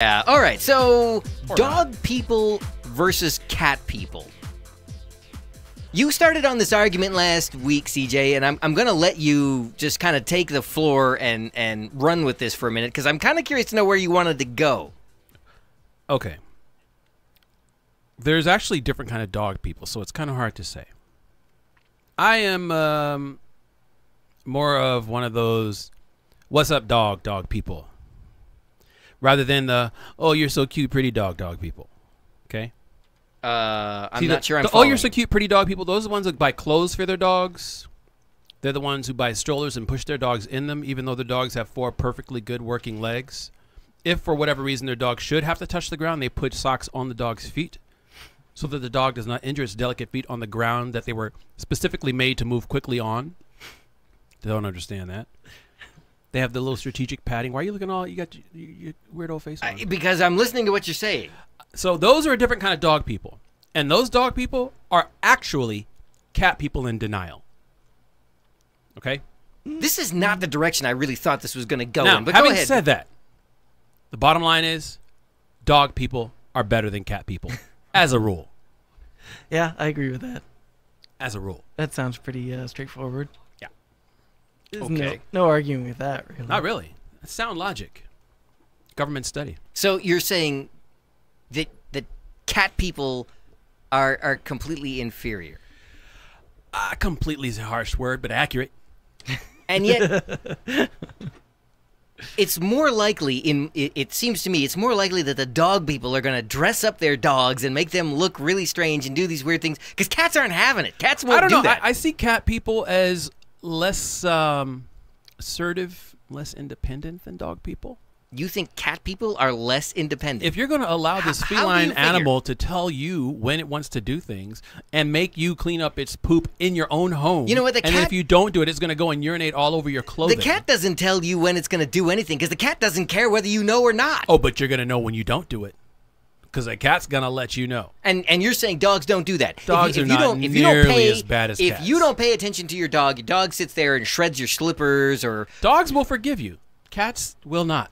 Yeah, all right, so Or dog people versus cat people. You started on this argument last week, CJ, and I'm going to let you just kind of take the floor and run with this for a minute, because I'm kind of curious to know where you wanted to go. Okay. There's actually different kind of dog people, so it's kind of hard to say. I am more of one of those "what's up, dog" people, rather than the "oh, you're so cute, pretty dog" people. Okay. I'm not sure I'm "oh, following. you're so cute, pretty dog" people. Those are the ones that buy clothes for their dogs. They're the ones who buy strollers and push their dogs in them, even though their dogs have 4 perfectly good working legs. If for whatever reason their dog should have to touch the ground, they put socks on the dog's feet so that the dog does not injure its delicate feet on the ground that they were specifically made to move quickly on. They don't understand that. They have the little strategic padding. Why are you looking all, you got your weird old face on? Because I'm listening to what you're saying. So those are a different kind of dog people. And those dog people are actually cat people in denial. Okay? This is not the direction I really thought this was going to go Now, in, but having go ahead. said that, the bottom line is dog people are better than cat people, as a rule. Yeah, I agree with that. As a rule. That sounds pretty straightforward. Yeah. There's Okay. no arguing with that, really. Not really. That's sound logic. Government study. So you're saying that cat people are completely inferior. Completely is a harsh word, but accurate. And yet, it's more likely, it seems to me, it's more likely that the dog people are going to dress up their dogs and make them look really strange and do these weird things, because cats aren't having it. Cats won't I don't do know. that. I see cat people as less assertive, less independent than dog people. You think cat people are less independent? If you're going to allow this How do you feline figure? animal to tell you when it wants to do things and make you clean up its poop in your own home, You know what, the and then cat- if you don't do it, it's going to go and urinate all over your clothing. The cat doesn't tell you when it's going to do anything, because the cat doesn't care whether you know or not. Oh, but you're going to know when you don't do it, because the cat's going to let you know. And you're saying dogs don't do that. Dogs are not nearly as bad as If cats. you don't pay attention to your dog sits there and shreds your slippers or... Dogs will forgive you. Cats will not.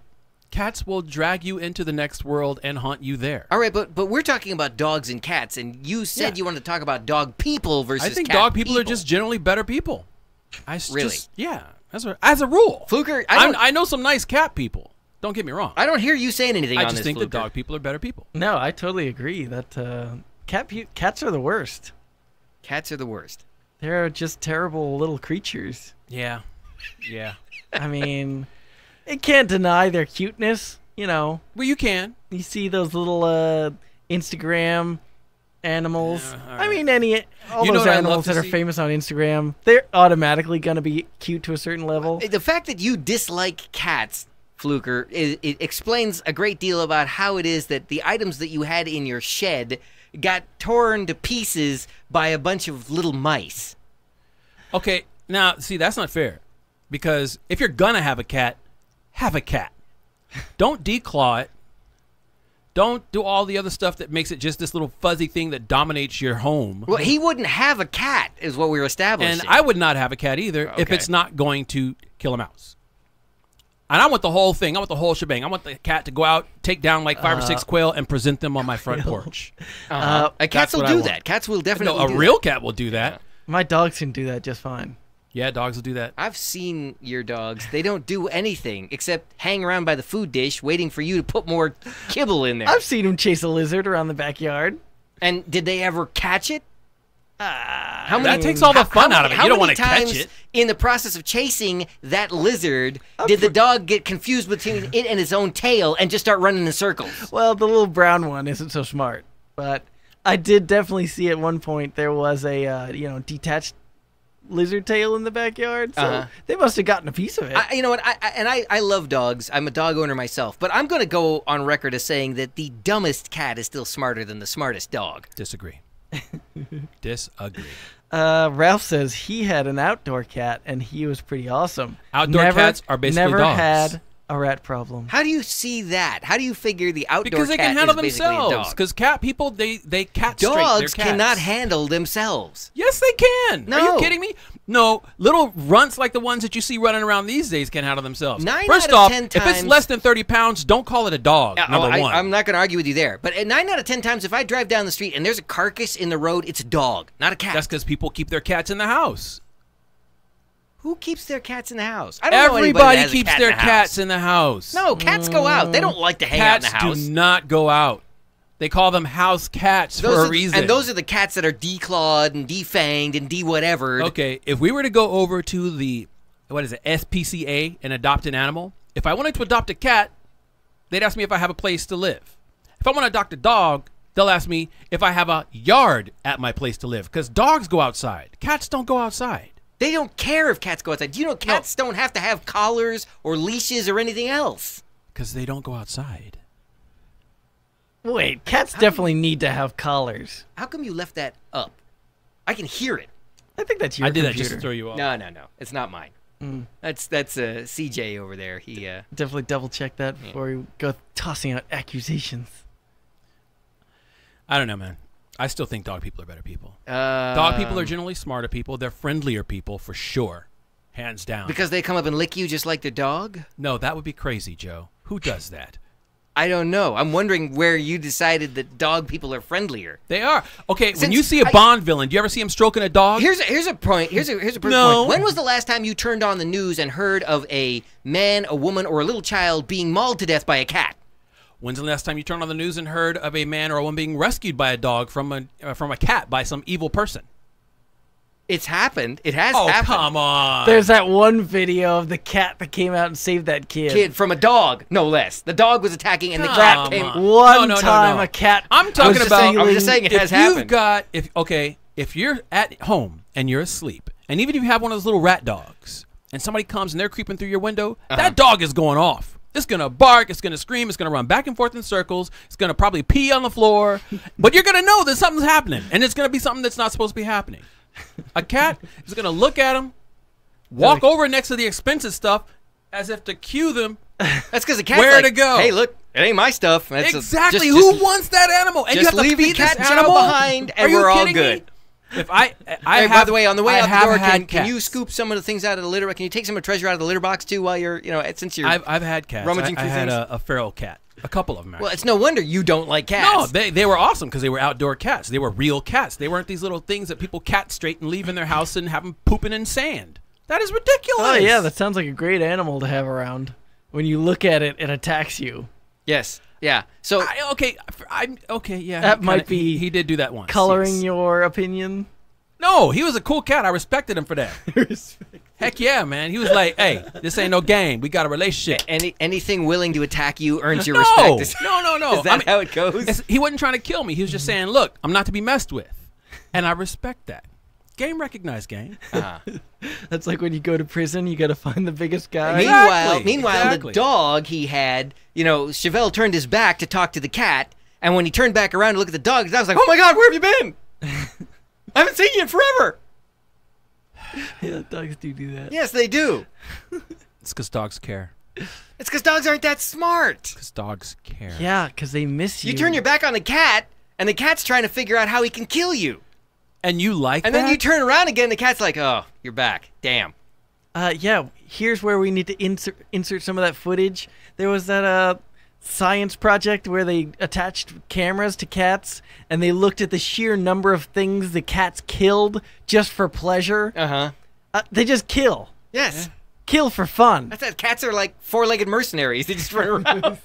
Cats will drag you into the next world and haunt you there. All right, but we're talking about dogs and cats, and you said Yeah. you wanted to talk about dog people versus I think cat dog people are just generally better people. Really? Yeah, as a rule. Fluker, I know some nice cat people. Don't get me wrong. I don't hear you saying anything I on just this, think that Fluker. dog people are better people. No, I totally agree that cats are the worst. Cats are the worst. They're just terrible little creatures. Yeah. Yeah. I mean, it can't deny their cuteness. You know, Well, you can. you see those little Instagram animals. Yeah, all I right. mean, all You know those what I'd love animals to that are see? famous on Instagram, they're automatically going to be cute to a certain level. The fact that you dislike cats, Fluker, it explains a great deal about how it is that the items that you had in your shed got torn to pieces by a bunch of little mice. Okay, now, see, that's not fair. Because if you're going to have a cat, have a cat. Don't declaw it. Don't do all the other stuff that makes it just this little fuzzy thing that dominates your home. Well, he wouldn't have a cat, is what we were establishing. And I would not have a cat either if Okay. it's not going to kill a mouse. And I want the whole thing. I want the whole shebang. I want the cat to go out, take down like 5 or 6 quail, and present them on my front porch. Cats that's will what I do want. that. Cats will definitely No, do a real that. cat will do that. My dogs can do that just fine. Yeah, dogs will do that. I've seen your dogs. They don't do anything except hang around by the food dish waiting for you to put more kibble in there. I've seen them chase a lizard around the backyard. And did they ever catch it? How That takes all the fun out of it. You don't want to catch times it. in the process of chasing that lizard did the dog get confused between it and its own tail and just start running in circles? Well, the little brown one isn't so smart, but I did definitely see at one point there was a detached lizard tail in the backyard, so they must have gotten a piece of it. You know what? I love dogs. I'm a dog owner myself, but I'm going to go on record as saying that the dumbest cat is still smarter than the smartest dog. Disagree. Disagree. Ralph says he had an outdoor cat and he was pretty awesome. Outdoor cats are basically never dogs. had a rat problem. How do you see that? How do you figure the outdoor Because they cat can handle is basically a themselves. dog? Because cat people, they cat straight. Dogs They're cats. cannot handle themselves. Yes, they can. Are No. you kidding me? No, little runts like the ones that you see running around these days can't handle themselves. 9 First out of off, 10 if it's times- less than 30 pounds, don't call it a dog, number one. I'm not going to argue with you there. But at 9 out of 10 times, if I drive down the street and there's a carcass in the road, it's a dog, not a cat. That's because people keep their cats in the house. Who keeps their cats in the house? I don't know anybody that Everybody has a keeps cat their in the house. cats in the house. No, cats go out. They don't like to hang out in Cats the house. do not go out. They call them house cats for a reason. And those are the cats that are declawed and defanged and de-whatevered. Okay, if we were to go over to the, what is it, SPCA and adopt an animal, if I wanted to adopt a cat, they'd ask me if I have a place to live. If I want to adopt a dog, they'll ask me if I have a yard at my place to live, because dogs go outside. Cats don't go outside. They don't care if cats go outside. Do you know cats don't have to have collars or leashes or anything else? Because they don't go outside. Wait, cats definitely need to have collars. How come you left that up? I can hear it. I think that's your I did computer. that just to throw you off. No. It's not mine. That's CJ over there. He Definitely double check that before you go tossing out accusations. I don't know, man. I still think dog people are better people. Dog people are generally smarter people. They're friendlier people for sure. Hands down. because they come up and lick you just like their dog? No, that would be crazy, Joe. Who does that? I don't know. I'm wondering where you decided that dog people are friendlier. They are. Okay, when Since you see a Bond villain, do you ever see him stroking a dog? Here's a point. Here's a perfect No. point. When was the last time you turned on the news and heard of a man, a woman, or a little child being mauled to death by a cat? When's the last time you turned on the news and heard of a man or a woman being rescued by a dog from a cat by some evil person? It's happened. It has Oh, happened. come on. There's that one video of the cat that came out and saved that kid. Kid from a dog, no less. The dog was attacking, and the Come cat on. came. One No. time a cat. I'm talking was about- stealing- I'm just saying it has if you've happened. got if you're at home and you're asleep, and even if you have one of those little rat dogs, and somebody comes and they're creeping through your window, that dog is going off. It's gonna bark, it's gonna scream, it's gonna run back and forth in circles, it's gonna probably pee on the floor, but you're gonna know that something's happening, and it's gonna be something that's not supposed to be happening. A cat is gonna look at him, walk over next to the expensive stuff, as if to cue them. That's because the cat's Where like, to go? Hey, look, it ain't my stuff. That's exactly. just- Who wants that animal? And you just have to leave the feed cat this and child animal behind, and Are you we're all kidding me? good. If I Hey, have, by the way, on the way I out the have door, had can you cats. scoop some of the things out of the litter? Can you take some of the treasure out of the litter box too while you're, since you're. I've had cats. rummaging I through had things? a feral cat. A couple of them. Well, it's no wonder you don't like cats. No, they were awesome because they were outdoor cats. They were real cats. They weren't these little things that people cat straight and leave in their house and have them pooping in sand. That is ridiculous. Oh yeah, that sounds like a great animal to have around. When you look at it, it attacks you. Yes. Yeah. So I'm okay. Yeah, That he might kinda- be he did do that once. Coloring yes. your opinion. No, he was a cool cat. I respected him for that. Heck yeah, man. He was like, "Hey, this ain't no game. We got a relationship." anything willing to attack you earns your No, respect. Is no. Is that how it goes? He wasn't trying to kill me. He was just saying, "Look, I'm not to be messed with," and I respect that. Game recognized game. That's like when you go to prison, you got to find the biggest guy. Meanwhile, Exactly. the dog he had, Chevelle turned his back to talk to the cat, and when he turned back around to look at the dog was like, "Oh my God, where have you been? I haven't seen you in forever." Yeah, dogs do that. Yes, they do. It's because dogs care. It's because dogs aren't that smart. Because dogs care. Yeah, because they miss you. You turn your back on the cat, and the cat's trying to figure out how he can kill you. And you like And that? then you turn around again, and the cat's like, "Oh, you're back. Damn." Yeah, here's where we need to insert some of that footage. There was that science project where they attached cameras to cats, and they looked at the sheer number of things the cats killed just for pleasure. They just kill. Yes. Kill for fun. That's it. Cats are like four-legged mercenaries. They just run around.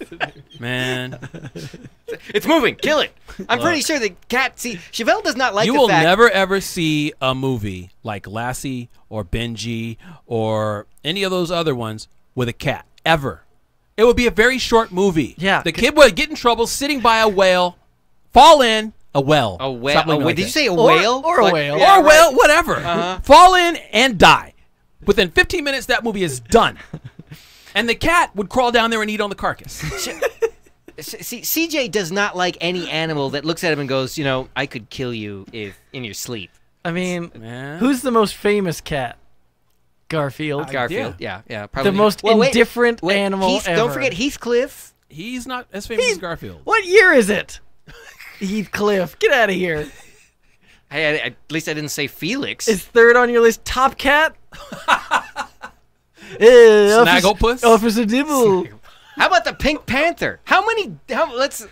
Man, It's moving. Kill it. I'm pretty sure the cat. See, Chevelle does not like you the will fact. never ever see a movie like Lassie or Benji or any of those other ones with a cat ever. It would be a very short movie. Yeah, the kid would get in trouble sitting by a whale, fall in a well. A whale. Something Did like you that. say a whale? or a whale. Yeah, or a whale, whatever. Uh-huh. Fall in and die. Within 15 minutes, that movie is done. And the cat would crawl down there and eat on the carcass. See, CJ does not like any animal that looks at him and goes, "I could kill you if in your sleep." I mean, Man. who's the most famous cat? Garfield. Garfield. Yeah, probably. The most indifferent animal ever. Don't forget Heathcliff. He's not as famous as Garfield. What year is it? Heathcliff. Get out of here. Hey, at least I didn't say Felix. Is third on your list Top Cat? Snagglepuss? Officer Dibble. How about the Pink Panther? Let's.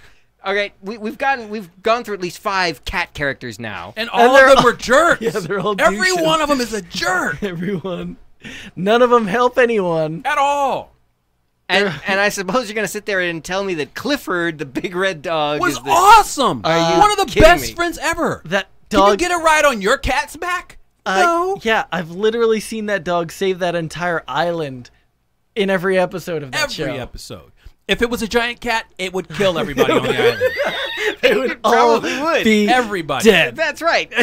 Okay, we've gone through at least 5 cat characters now. And all of them were jerks. Yeah, they're all Every douches. one of them is a jerk. Everyone. None of them help anyone. At all. And I suppose you're gonna sit there and tell me that Clifford, the big red dog, Was is the, awesome. Are you one of the kidding best me? friends ever. That Can you dog. get a ride on your cat's back? No. Yeah, I've literally seen that dog save that entire island in every episode of that show. Every episode. If it was a giant cat, it would kill everybody on the island. They would probably all would. be Everybody. dead. That's right.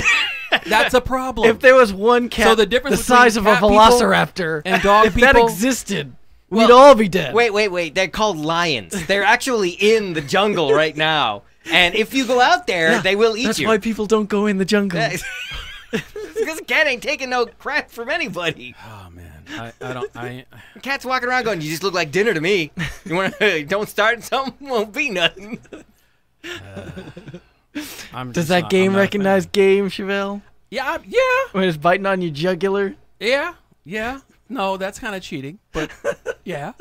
That's a problem. If there was one cat So the difference the size of between a cat people velociraptor and dog if that people- existed, Well, we'd all be dead. Wait. They're called lions. They're actually in the jungle right now. And if you go out there, Yeah, they will eat That's you. why people don't go in the jungle. Because a cat ain't taking no crap from anybody. Oh man, I The cat's walking around going, "You just look like dinner to me. You want to don't start something, won't be nothing." I'm Does just that not- game I'm not a recognize fan. game, Chevelle? Yeah, When it's biting on your jugular? yeah. No, that's kind of cheating, but yeah.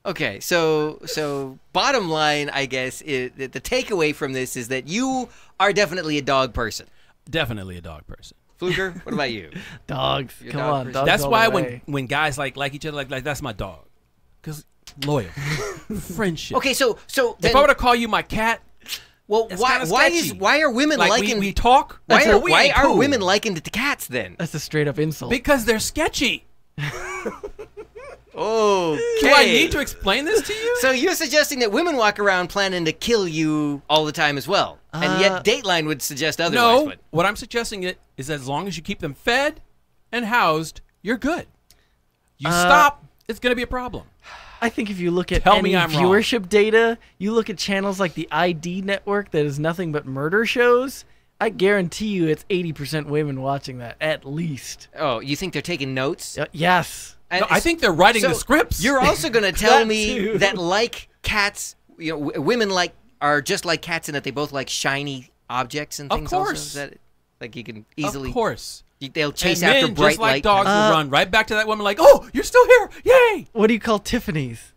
Okay, so bottom line, I guess, is that the takeaway from this is that you are definitely a dog person. Definitely a dog person. Fluker, what about you? Dogs. You're Come dog on. person. Dogs That's all why the way. when guys like each other like that's my dog, because loyal, friendship. Okay, so then, If I were to call you my cat, well, it's why kinda sketchy. why are women like liking we talk, why but are, we why ain't are cool. women likened to cats then? That's a straight up insult. Because they're sketchy. Okay. Do I need to explain this to you? So you're suggesting that women walk around planning to kill you all the time as well, and yet Dateline would suggest otherwise. No, But what I'm suggesting is as long as you keep them fed and housed, you're good. You stop, it's going to be a problem. I think if you look at Tell any me I'm wrong. viewership data, you look at channels like the ID network that is nothing but murder shows, I guarantee you it's 80% women watching that, at least. oh, you think they're taking notes? Yes. And No, I think they're writing the so scripts. You're also going to tell That me too. that like cats, you know, women are just like cats in that they both like shiny objects and Of things. Also? course. Is that like you can easily? Of course. They'll chase and after men, bright just like light. dogs will run right back to that woman like, oh, you're still here. Yay. What do you call Tiffany's?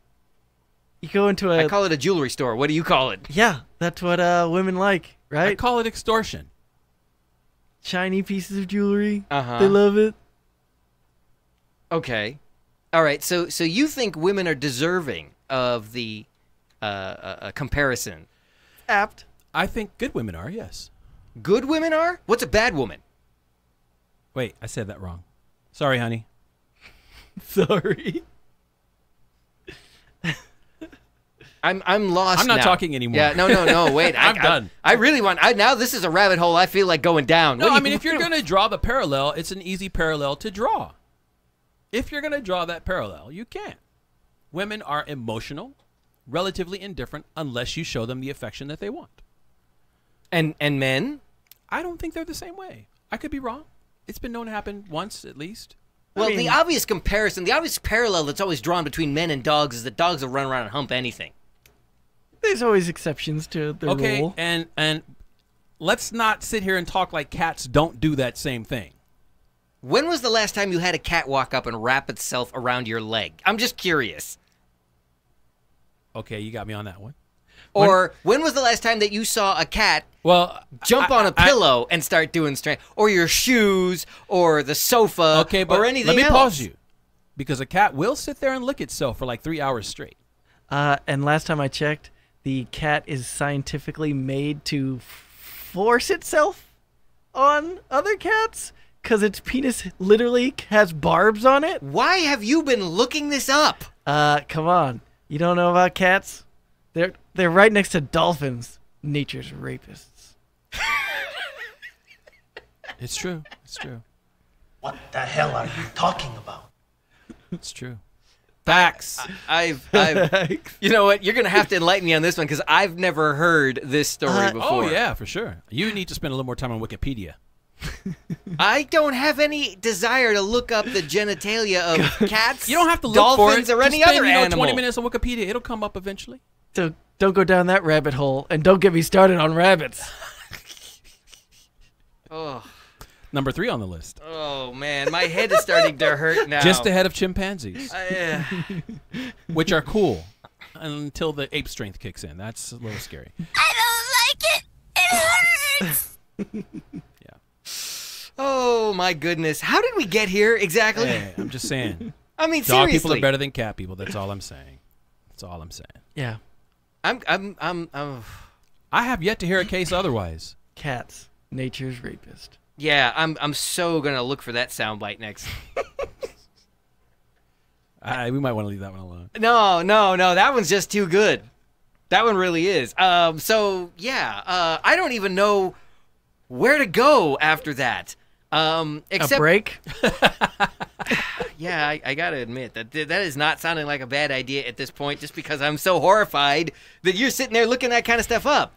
You go into a... I call it a jewelry store. What do you call it? yeah, that's what women like, I right? call it extortion. Shiny pieces of jewelry. Uh-huh. They love it. Okay. All right. So you think women are deserving of the comparison? Apt. I think good women are, yes. Good women are? What's a bad woman? Wait, I said that wrong. Sorry, honey. Sorry. I'm lost. I'm not now. talking anymore. Yeah. No. Wait. I'm done. I really want. now this is a rabbit hole. I feel like going down. No, What do I you- mean, if you're going to draw the parallel, it's an easy parallel to draw. If you're going to draw that parallel, you can. Women are emotional, relatively indifferent, unless you show them the affection that they want. and men. I don't think they're the same way. I could be wrong. It's been known to happen once, at least. Well, mean- the obvious comparison, the obvious parallel that's always drawn between men and dogs is that dogs will run around and hump anything. There's always exceptions to the Okay, rule. and let's not sit here and talk like cats don't do that same thing. When was the last time you had a cat walk up and wrap itself around your leg? I'm just curious. Okay, you got me on that one. Or when was the last time that you saw a cat Well, jump on a pillow and start doing strength, or your shoes, or the sofa, okay, but or anything let me else? pause you, because a cat will sit there and lick itself for like 3 hours straight. And last time I checked, the cat is scientifically made to force itself on other cats because its penis literally has barbs on it. Why have you been looking this up? Come on. You don't know about cats? They're right next to dolphins, nature's rapists. It's true. It's true. What the hell are you talking about? It's true. Facts. I've you know what? You're gonna have to enlighten me on this one because I've never heard this story before. Oh yeah, for sure. You need to spend a little more time on Wikipedia. I don't have any desire to look up the genitalia of cats. You don't have to look dolphins, for it. or any Just spend, other animal. 20 minutes on Wikipedia. It'll come up eventually. So don't go down that rabbit hole, and don't get me started on rabbits. Oh, Number 3 on the list. oh man, my head is starting to hurt now. Just ahead of chimpanzees, Uh, which are cool until the ape strength kicks in. That's a little scary. I don't like it. It hurts. Yeah. oh my goodness, how did we get here exactly? Hey, I'm just saying. I mean, Dog seriously. people are better than cat people. That's all I'm saying. That's all I'm saying. Yeah. I'm I have yet to hear a case otherwise. Cats, nature's rapist. yeah, I'm so gonna look for that soundbite next. We might want to leave that one alone. No, that one's just too good. That one really is. So yeah, I don't even know where to go after that. Except, A break? yeah, I gotta admit that is not sounding like a bad idea at this point, just because I'm so horrified that you're sitting there looking that kind of stuff up.